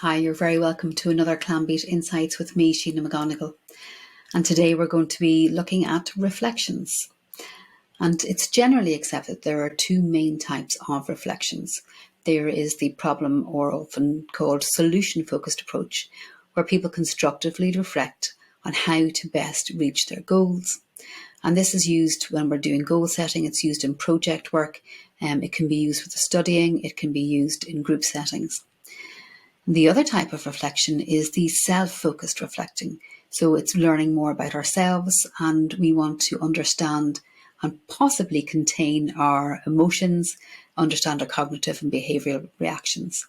Hi, you're very welcome to another Clanbeat Insights with me, Sheena McGonigal. And today we're going to be looking at reflections. And it's generally accepted there are two main types of reflections. There is the problem, or often called solution-focused approach, where people constructively reflect on how to best reach their goals. And this is used when we're doing goal setting. It's used in project work. It can be used with the studying. It can be used in group settings. The other type of reflection is the self-focused reflecting. So it's learning more about ourselves, and we want to understand and possibly contain our emotions, understand our cognitive and behavioural reactions.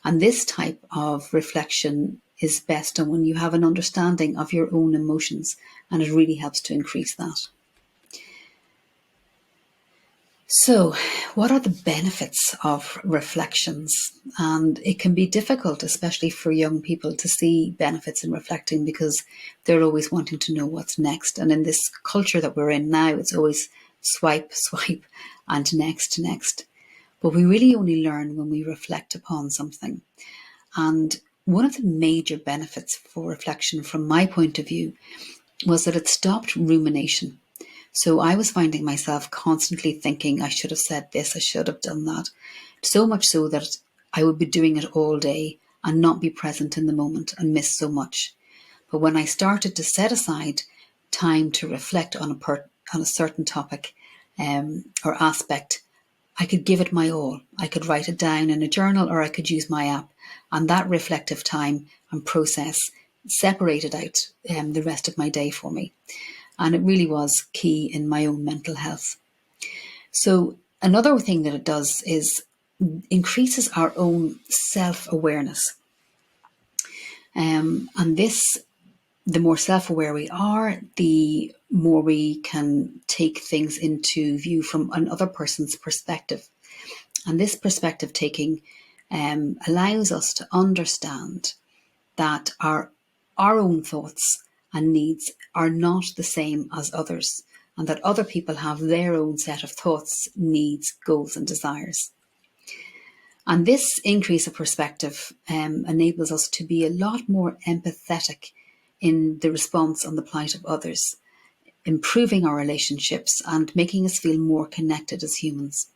And this type of reflection is best done when you have an understanding of your own emotions, and it really helps to increase that. So, what are the benefits of reflections? And it can be difficult, especially for young people, to see benefits in reflecting because they're always wanting to know what's next. And in this culture that we're in now, it's always swipe, swipe, and next. But we really only learn when we reflect upon something. And one of the major benefits for reflection, from my point of view, was that it stopped rumination. So I was finding myself constantly thinking, I should have said this, I should have done that. So much so that I would be doing it all day and not be present in the moment and miss so much. But when I started to set aside time to reflect on a certain topic or aspect, I could give it my all. I could write it down in a journal, or I could use my app. And that reflective time and process separated out the rest of my day for me. And it really was key in my own mental health. So another thing that it does is increases our own self-awareness. And this, the more self-aware we are, the more we can take things into view from another person's perspective. And this perspective taking allows us to understand that our own thoughts and needs are not the same as others, and that other people have their own set of thoughts, needs, goals and desires. And this increase of perspective enables us to be a lot more empathetic in the response on the plight of others, improving our relationships and making us feel more connected as humans.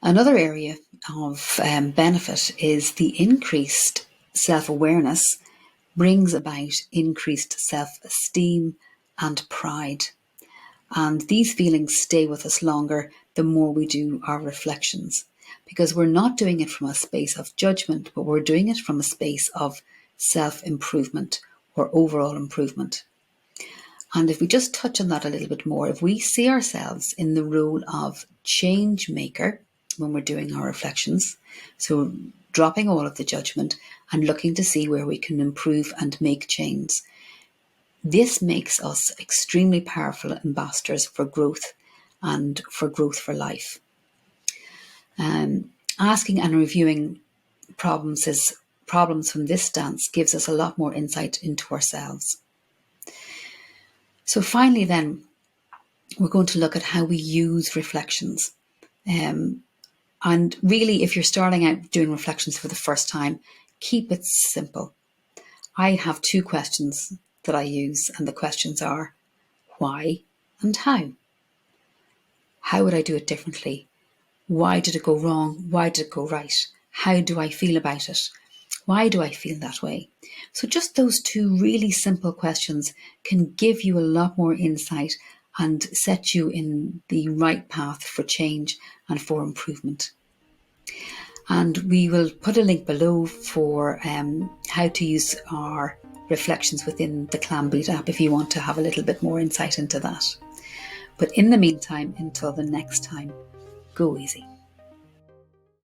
Another area of benefit is the increased self-awareness brings about increased self-esteem and pride. And these feelings stay with us longer the more we do our reflections, because we're not doing it from a space of judgment, but we're doing it from a space of self-improvement or overall improvement. And if we just touch on that a little bit more, if we see ourselves in the role of change maker when we're doing our reflections, so dropping all of the judgment and looking to see where we can improve and make change, this makes us extremely powerful ambassadors for growth and for growth for life. Asking and reviewing problems from this stance gives us a lot more insight into ourselves. So finally then, we're going to look at how we use reflections. And really, if you're starting out doing reflections for the first time, keep it simple. I have two questions that I use, and the questions are why and how. How would I do it differently? Why did it go wrong? Why did it go right? How do I feel about it? Why do I feel that way? So just those two really simple questions can give you a lot more insight and set you in the right path for change and for improvement. And we will put a link below for how to use our reflections within the Clanbeat app if you want to have a little bit more insight into that. But in the meantime, until the next time, go easy.